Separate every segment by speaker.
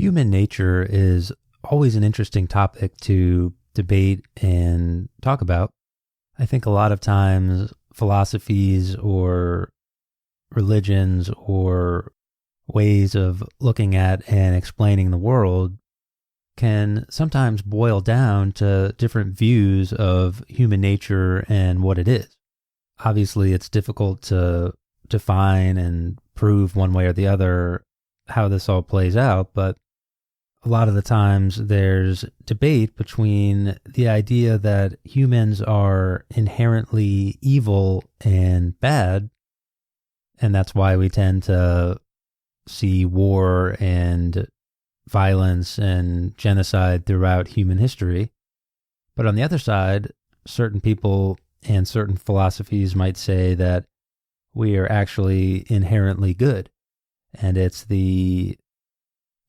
Speaker 1: Human nature is always an interesting topic to debate and talk about. I think a lot of times philosophies or religions or ways of looking at and explaining the world can sometimes boil down to different views of human nature and what it is. Obviously, it's difficult to define and prove one way or the other how this all plays out, but a lot of the times there's debate between the idea that humans are inherently evil and bad, and that's why we tend to see war and violence and genocide throughout human history. But on the other side, certain people and certain philosophies might say that we are actually inherently good, and it's the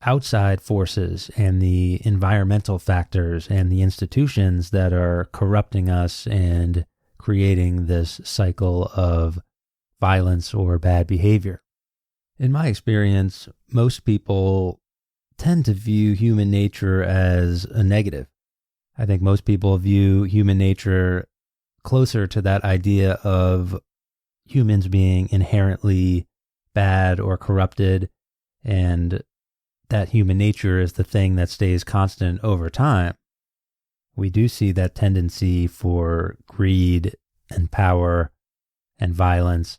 Speaker 1: outside forces and the environmental factors and the institutions that are corrupting us and creating this cycle of violence or bad behavior. In my experience, most people tend to view human nature as a negative. I think most people view human nature closer to that idea of humans being inherently bad or corrupted, and that human nature is the thing that stays constant over time. We do see that tendency for greed and power and violence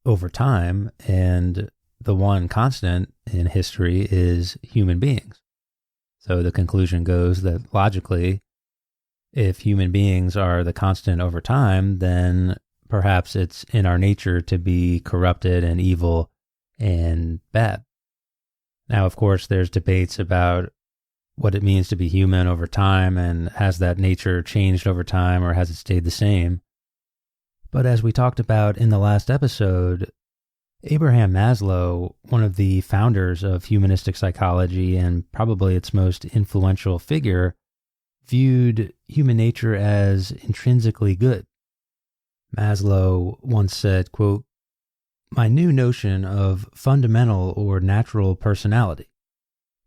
Speaker 1: over time, and the one constant in history is human beings. So the conclusion goes that logically, if human beings are the constant over time, then perhaps it's in our nature to be corrupted and evil and bad. Now, of course, there's debates about what it means to be human over time, and has that nature changed over time or has it stayed the same? But as we talked about in the last episode, Abraham Maslow, one of the founders of humanistic psychology and probably its most influential figure, viewed human nature as intrinsically good. Maslow once said, quote, "My new notion of fundamental or natural personality,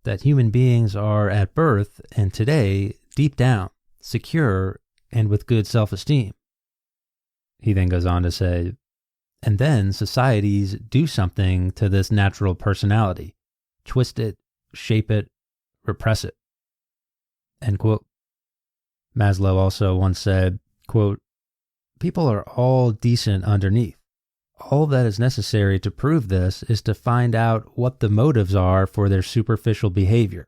Speaker 1: that human beings are at birth and today, deep down, secure and with good self-esteem." He then goes on to say, "And then societies do something to this natural personality, twist it, shape it, repress it." End quote. Maslow also once said, quote, "People are all decent underneath. All that is necessary to prove this is to find out what the motives are for their superficial behavior,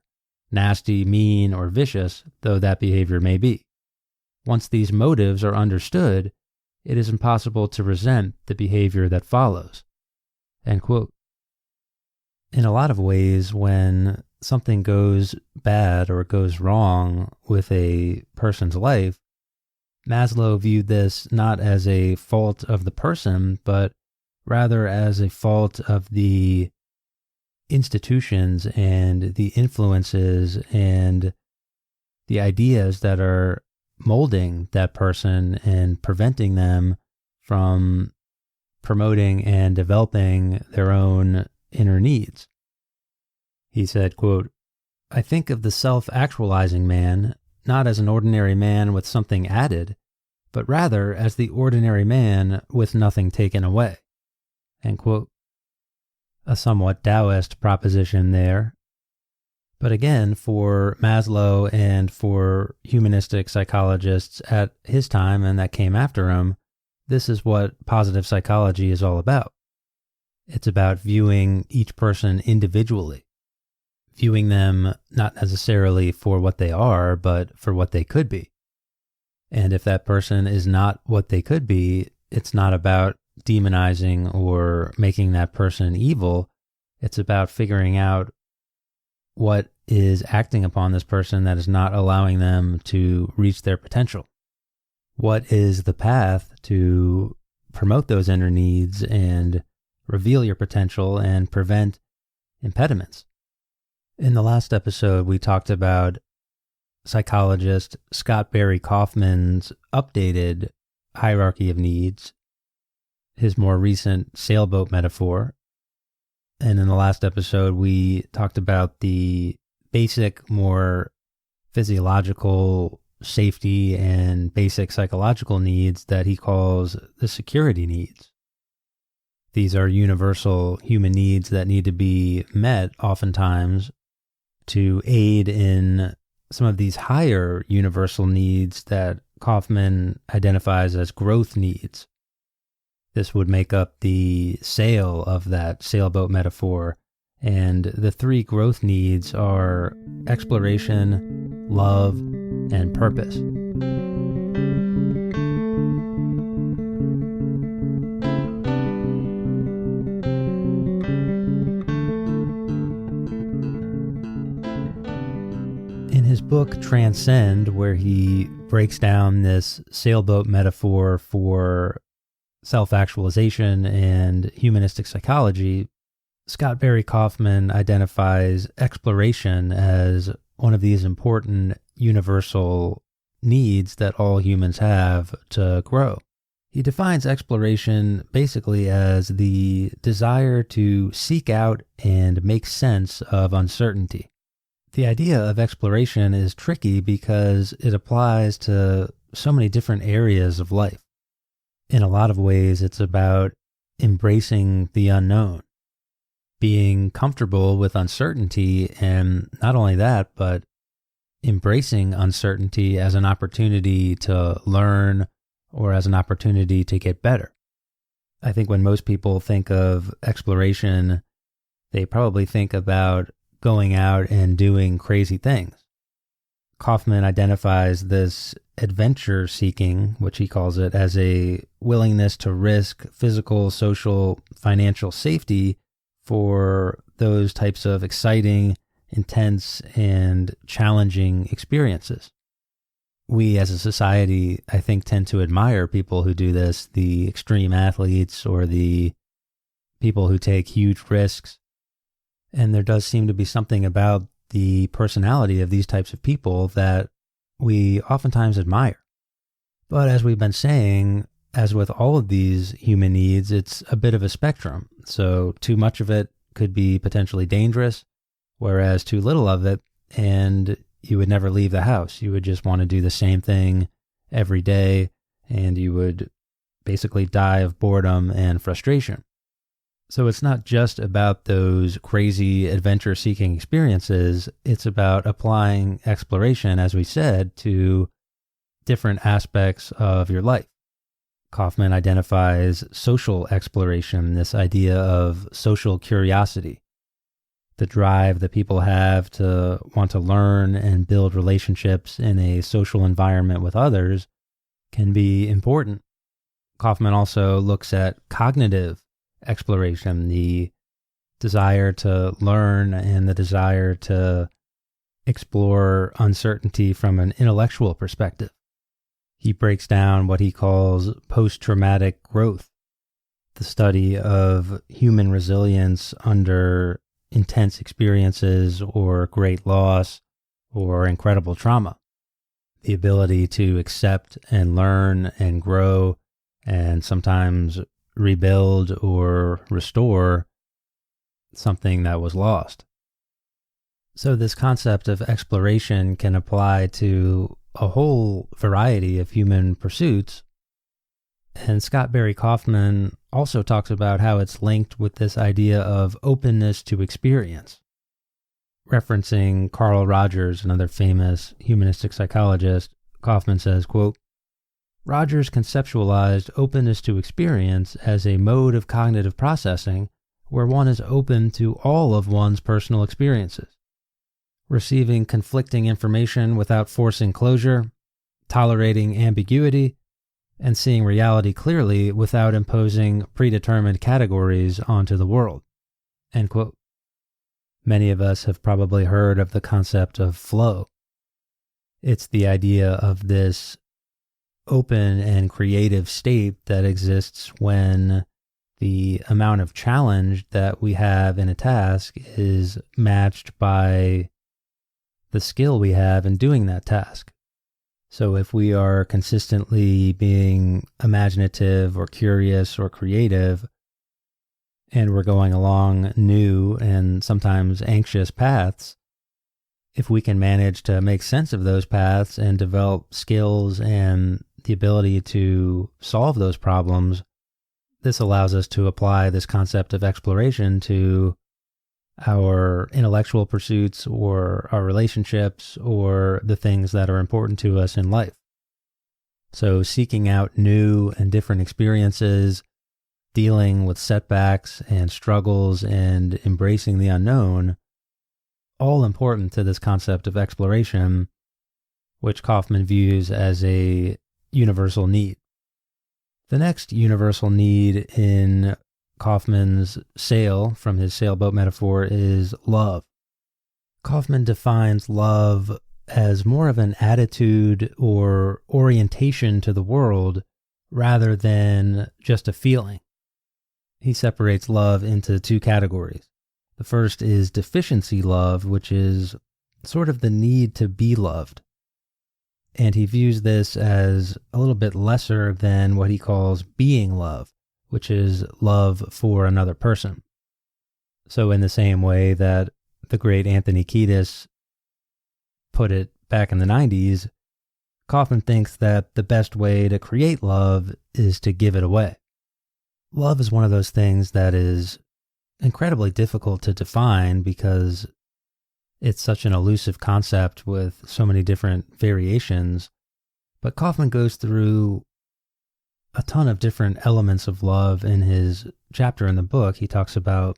Speaker 1: nasty, mean, or vicious though that behavior may be. Once these motives are understood, it is impossible to resent the behavior that follows." End quote. In a lot of ways, when something goes bad or goes wrong with a person's life, Maslow viewed this not as a fault of the person, but rather as a fault of the institutions and the influences and the ideas that are molding that person and preventing them from promoting and developing their own inner needs. He said, quote, "I think of the self-actualizing man not as an ordinary man with something added, but rather as the ordinary man with nothing taken away." End quote. A somewhat Taoist proposition there. But again, for Maslow and for humanistic psychologists at his time and that came after him, this is what positive psychology is all about. It's about viewing each person individually, viewing them not necessarily for what they are, but for what they could be. And if that person is not what they could be, it's not about demonizing or making that person evil. It's about figuring out what is acting upon this person that is not allowing them to reach their potential. What is the path to promote those inner needs and reveal your potential and prevent impediments? In the last episode, we talked about psychologist Scott Barry Kaufman's updated hierarchy of needs, his more recent sailboat metaphor. And in the last episode, we talked about the basic, more physiological safety and basic psychological needs that he calls the security needs. These are universal human needs that need to be met oftentimes to aid in some of these higher universal needs that Kaufman identifies as growth needs. This would make up the sail of that sailboat metaphor. And the three growth needs are exploration, love, and purpose. In his book Transcend, where he breaks down this sailboat metaphor for self-actualization and humanistic psychology, Scott Barry Kaufman identifies exploration as one of these important universal needs that all humans have to grow. He defines exploration basically as the desire to seek out and make sense of uncertainty. The idea of exploration is tricky because it applies to so many different areas of life. In a lot of ways, it's about embracing the unknown, being comfortable with uncertainty, and not only that, but embracing uncertainty as an opportunity to learn or as an opportunity to get better. I think when most people think of exploration, they probably think about going out and doing crazy things. Kaufman identifies this adventure seeking, which he calls it, as a willingness to risk physical, social, financial safety for those types of exciting, intense, and challenging experiences. We as a society, I think, tend to admire people who do this, the extreme athletes or the people who take huge risks. And there does seem to be something about the personality of these types of people that we oftentimes admire. But as we've been saying, as with all of these human needs, it's a bit of a spectrum. So too much of it could be potentially dangerous, whereas too little of it, and you would never leave the house. You would just want to do the same thing every day, and you would basically die of boredom and frustration. So it's not just about those crazy adventure-seeking experiences. It's about applying exploration, as we said, to different aspects of your life. Kaufman identifies social exploration, this idea of social curiosity, the drive that people have to want to learn and build relationships in a social environment with others can be important. Kaufman also looks at cognitive exploration, the desire to learn and the desire to explore uncertainty from an intellectual perspective. He breaks down what he calls post-traumatic growth, the study of human resilience under intense experiences or great loss or incredible trauma, the ability to accept and learn and grow and sometimes rebuild or restore something that was lost. So this concept of exploration can apply to a whole variety of human pursuits. And Scott Barry Kaufman also talks about how it's linked with this idea of openness to experience. Referencing Carl Rogers, another famous humanistic psychologist, Kaufman says, quote, Rogers conceptualized openness to experience as a mode of cognitive processing where one is open to all of one's personal experiences, receiving conflicting information without forcing closure, tolerating ambiguity, and seeing reality clearly without imposing predetermined categories onto the world. End quote. Many of us have probably heard of the concept of flow. It's the idea of this open and creative state that exists when the amount of challenge that we have in a task is matched by the skill we have in doing that task. So if we are consistently being imaginative or curious or creative, and we're going along new and sometimes anxious paths, if we can manage to make sense of those paths and develop skills and the ability to solve those problems, this allows us to apply this concept of exploration to our intellectual pursuits or our relationships or the things that are important to us in life. So seeking out new and different experiences, dealing with setbacks and struggles and embracing the unknown, all important to this concept of exploration, which Kaufman views as a universal need. The next universal need in Kaufman's sail, from his sailboat metaphor, is love. Kaufman defines love as more of an attitude or orientation to the world rather than just a feeling. He separates love into two categories. The first is deficiency love, which is sort of the need to be loved. And he views this as a little bit lesser than what he calls being love, which is love for another person. So in the same way that the great Anthony Kiedis put it back in the 90s, Kaufman thinks that the best way to create love is to give it away. Love is one of those things that is incredibly difficult to define because it's such an elusive concept with so many different variations. But Kaufman goes through a ton of different elements of love in his chapter in the book. He talks about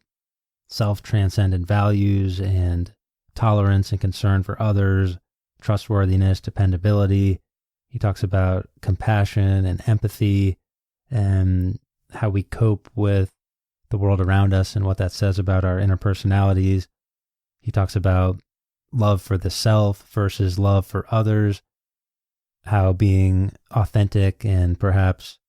Speaker 1: self-transcendent values and tolerance and concern for others, trustworthiness, dependability. He talks about compassion and empathy and how we cope with the world around us and what that says about our inner personalities. He talks about love for the self versus love for others, how being authentic and perhaps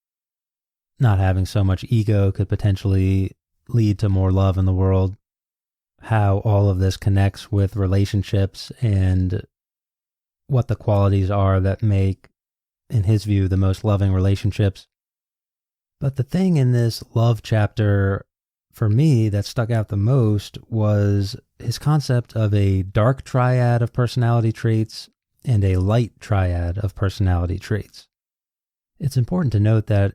Speaker 1: not having so much ego could potentially lead to more love in the world, how all of this connects with relationships and what the qualities are that make, in his view, the most loving relationships. But the thing in this love chapter for me that stuck out the most was his concept of a dark triad of personality traits and a light triad of personality traits. It's important to note that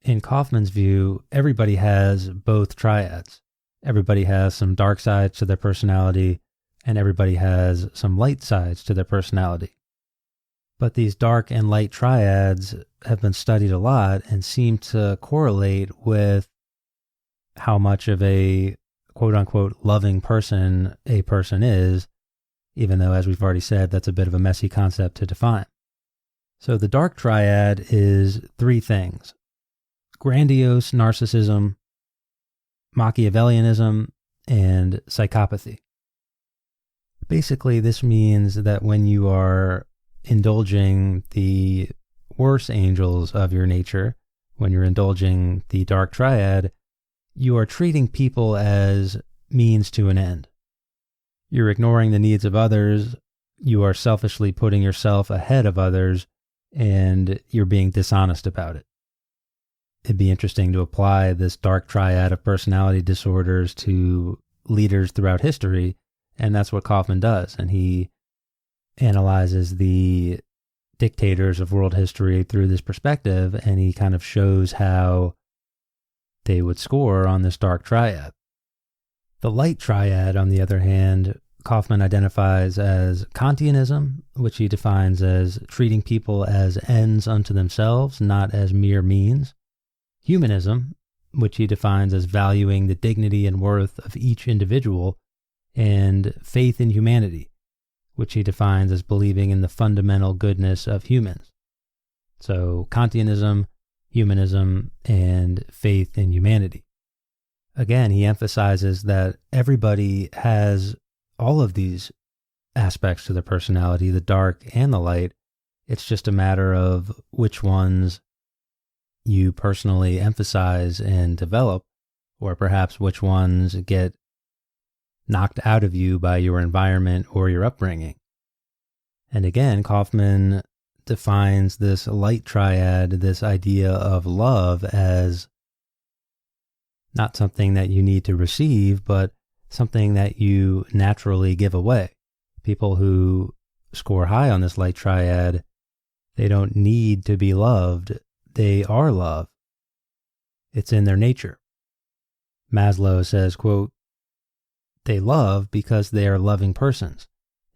Speaker 1: in Kaufman's view, everybody has both triads. Everybody has some dark sides to their personality, and everybody has some light sides to their personality. But these dark and light triads have been studied a lot and seem to correlate with how much of a quote-unquote loving person a person is, even though, as we've already said, that's a bit of a messy concept to define. So the dark triad is three things: grandiose narcissism, Machiavellianism, and psychopathy. Basically, this means that when you are indulging the worse angels of your nature, when you're indulging the dark triad, you are treating people as means to an end. You're ignoring the needs of others, you are selfishly putting yourself ahead of others, and you're being dishonest about it. It'd be interesting to apply this dark triad of personality disorders to leaders throughout history, and that's what Kaufman does. And he analyzes the dictators of world history through this perspective, and he kind of shows how they would score on this dark triad. The light triad, on the other hand, Kaufman identifies as Kantianism, which he defines as treating people as ends unto themselves, not as mere means. Humanism, which he defines as valuing the dignity and worth of each individual. And faith in humanity, which he defines as believing in the fundamental goodness of humans. So Kantianism, humanism, and faith in humanity. Again, he emphasizes that everybody has all of these aspects to their personality, the dark and the light. It's just a matter of which ones you personally emphasize and develop, or perhaps which ones get knocked out of you by your environment or your upbringing. And again, Kaufman defines this light triad, this idea of love, as not something that you need to receive, but something that you naturally give away. People who score high on this light triad, they don't need to be loved. They are love. It's in their nature. Maslow says, quote, "They love because they are loving persons,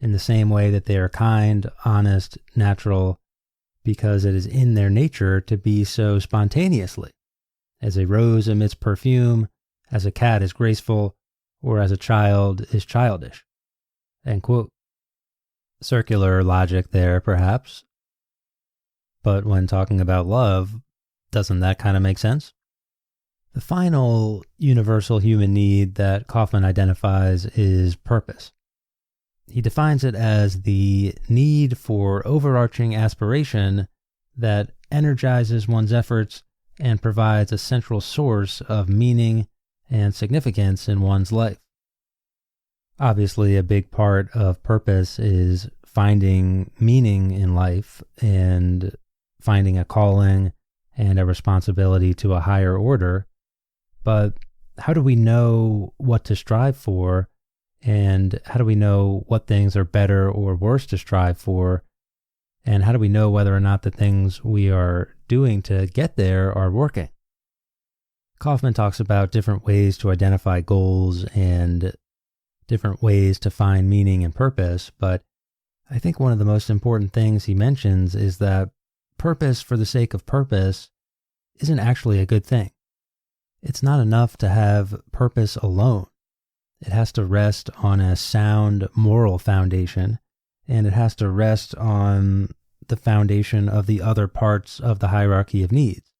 Speaker 1: in the same way that they are kind, honest, natural, because it is in their nature to be so spontaneously. As a rose emits perfume, as a cat is graceful, or as a child is childish." End quote. Circular logic there, perhaps. But when talking about love, doesn't that kind of make sense? The final universal human need that Kaufman identifies is purpose. He defines it as the need for overarching aspiration that energizes one's efforts and provides a central source of meaning and significance in one's life. Obviously, a big part of purpose is finding meaning in life and finding a calling and a responsibility to a higher order. But how do we know what to strive for? And how do we know what things are better or worse to strive for? And how do we know whether or not the things we are doing to get there are working? Kaufman talks about different ways to identify goals and different ways to find meaning and purpose, but I think one of the most important things he mentions is that purpose for the sake of purpose isn't actually a good thing. It's not enough to have purpose alone. It has to rest on a sound moral foundation, and it has to rest on the foundation of the other parts of the hierarchy of needs.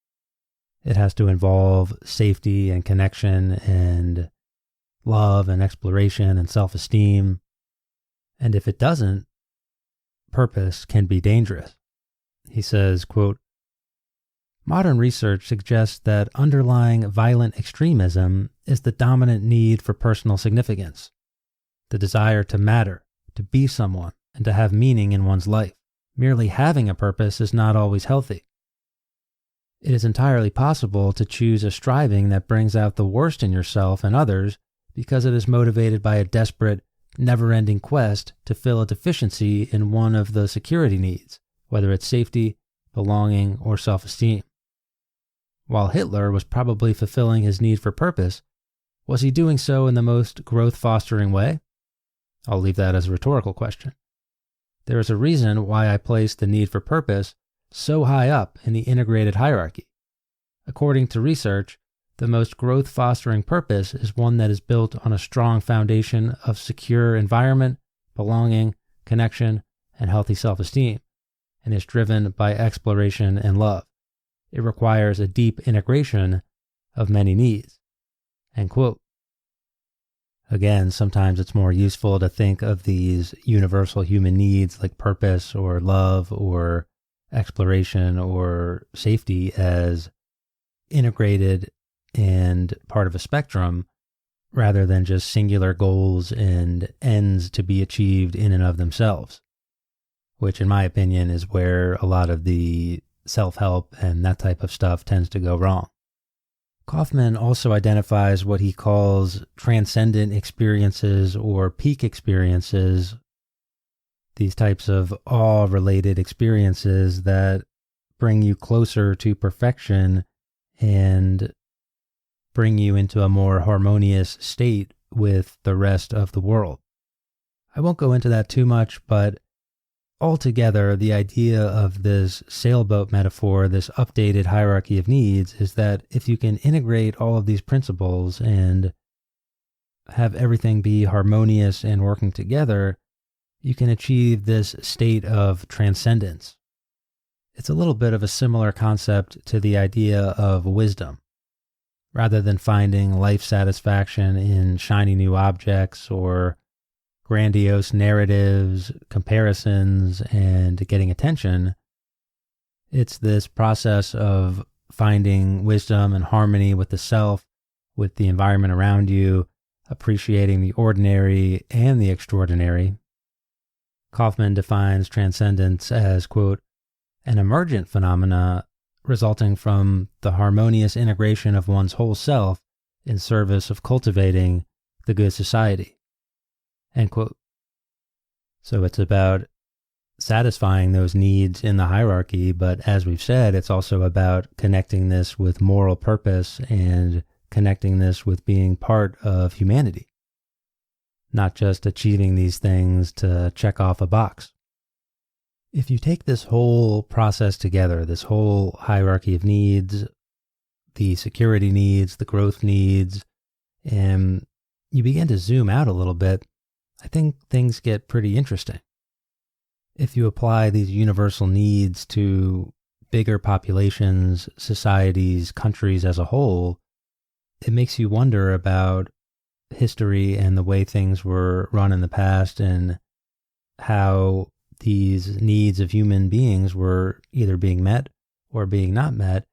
Speaker 1: It has to involve safety and connection and love and exploration and self-esteem. And if it doesn't, purpose can be dangerous. He says, quote, "Modern research suggests that underlying violent extremism is the dominant need for personal significance, the desire to matter, to be someone, and to have meaning in one's life. Merely having a purpose is not always healthy. It is entirely possible to choose a striving that brings out the worst in yourself and others because it is motivated by a desperate, never-ending quest to fill a deficiency in one of the security needs, whether it's safety, belonging, or self-esteem. While Hitler was probably fulfilling his need for purpose, was he doing so in the most growth-fostering way? I'll leave that as a rhetorical question. There is a reason why I place the need for purpose so high up in the integrated hierarchy. According to research, the most growth-fostering purpose is one that is built on a strong foundation of secure environment, belonging, connection, and healthy self-esteem, and is driven by exploration and love. It requires a deep integration of many needs." End quote. Again, sometimes it's more useful to think of these universal human needs like purpose or love or exploration or safety as integrated and part of a spectrum rather than just singular goals and ends to be achieved in and of themselves, which in my opinion is where a lot of the self-help and that type of stuff tends to go wrong. Kaufman also identifies what he calls transcendent experiences or peak experiences, these types of awe-related experiences that bring you closer to perfection and bring you into a more harmonious state with the rest of the world. I won't go into that too much, but altogether, the idea of this sailboat metaphor, this updated hierarchy of needs, is that if you can integrate all of these principles and have everything be harmonious and working together, you can achieve this state of transcendence. It's a little bit of a similar concept to the idea of wisdom. Rather than finding life satisfaction in shiny new objects or grandiose narratives, comparisons, and getting attention, it's this process of finding wisdom and harmony with the self, with the environment around you, appreciating the ordinary and the extraordinary. Kaufman defines transcendence as, quote, "an emergent phenomena resulting from the harmonious integration of one's whole self in service of cultivating the good society. End quote. So it's about satisfying those needs in the hierarchy, but as we've said, it's also about connecting this with moral purpose and connecting this with being part of humanity, not just achieving these things to check off a box. If you take this whole process together, this whole hierarchy of needs, the security needs, the growth needs, and you begin to zoom out a little bit, I think things get pretty interesting. If you apply these universal needs to bigger populations, societies, countries as a whole, it makes you wonder about history and the way things were run in the past and how these needs of human beings were either being met or being not met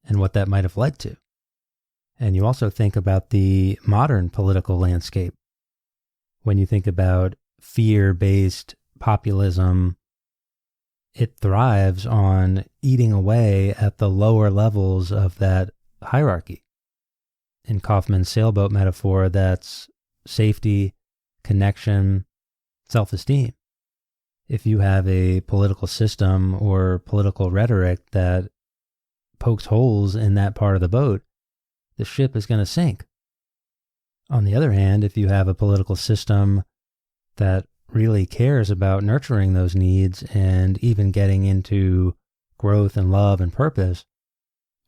Speaker 1: and what that might have led to. And you also think about the modern political landscape. When you think about fear-based populism, it thrives on eating away at the lower levels of that hierarchy. In Kaufman's sailboat metaphor, that's safety, connection, self-esteem. If you have a political system or political rhetoric that pokes holes in that part of the boat, the ship is going to sink. On the other hand, if you have a political system that really cares about nurturing those needs and even getting into growth and love and purpose,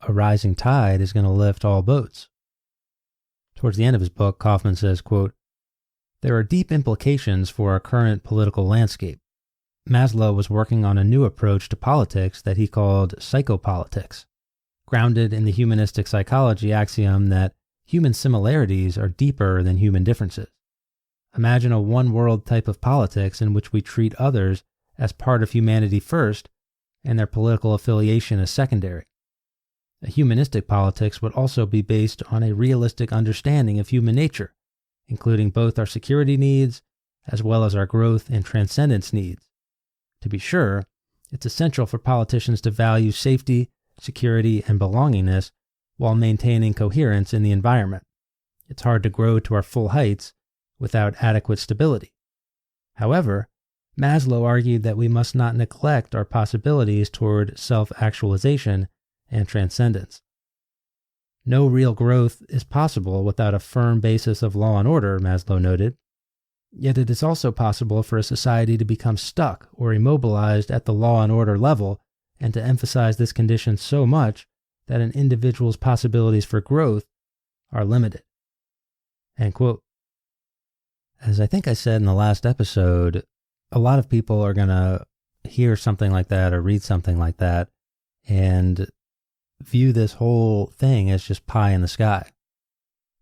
Speaker 1: a rising tide is going to lift all boats. Towards the end of his book, Kaufman says, quote, "There are deep implications for our current political landscape. Maslow was working on a new approach to politics that he called psychopolitics, grounded in the humanistic psychology axiom that human similarities are deeper than human differences. Imagine a one-world type of politics in which we treat others as part of humanity first and their political affiliation as secondary. A humanistic politics would also be based on a realistic understanding of human nature, including both our security needs as well as our growth and transcendence needs. To be sure, it's essential for politicians to value safety, security, and belongingness while maintaining coherence in the environment. It's hard to grow to our full heights without adequate stability. However, Maslow argued that we must not neglect our possibilities toward self-actualization and transcendence. No real growth is possible without a firm basis of law and order, Maslow noted. Yet it is also possible for a society to become stuck or immobilized at the law and order level and to emphasize this condition so much that an individual's possibilities for growth are limited." End quote. As I think I said in the last episode, a lot of people are going to hear something like that or read something like that and view this whole thing as just pie in the sky.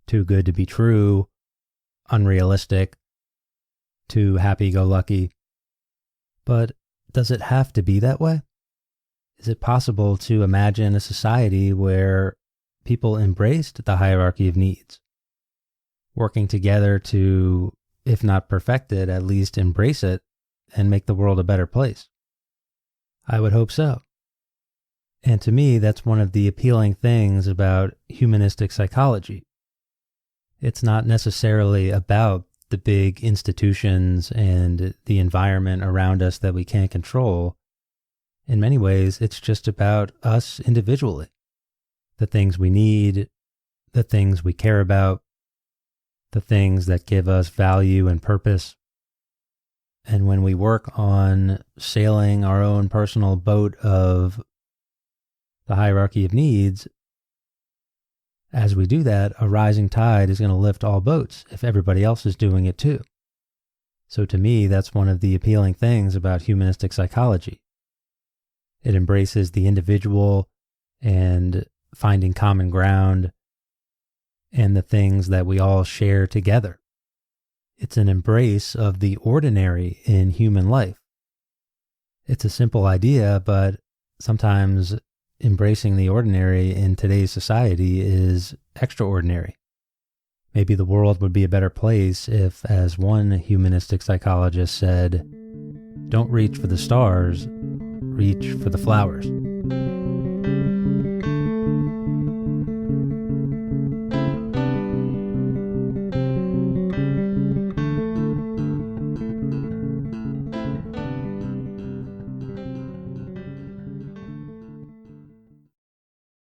Speaker 1: Too good to be true, unrealistic, too happy-go-lucky. But does it have to be that way? Is it possible to imagine a society where people embraced the hierarchy of needs, working together to, if not perfect it, at least embrace it and make the world a better place? I would hope so. And to me, that's one of the appealing things about humanistic psychology. It's not necessarily about the big institutions and the environment around us that we can't control. In many ways, it's just about us individually. The things we need, the things we care about, the things that give us value and purpose. And when we work on sailing our own personal boat of the hierarchy of needs, as we do that, a rising tide is going to lift all boats if everybody else is doing it too. So to me, that's one of the appealing things about humanistic psychology. It embraces the individual and finding common ground and the things that we all share together. It's an embrace of the ordinary in human life. It's a simple idea, but sometimes embracing the ordinary in today's society is extraordinary. Maybe the world would be a better place if, as one humanistic psychologist said, "Don't reach for the stars, reach for the flowers."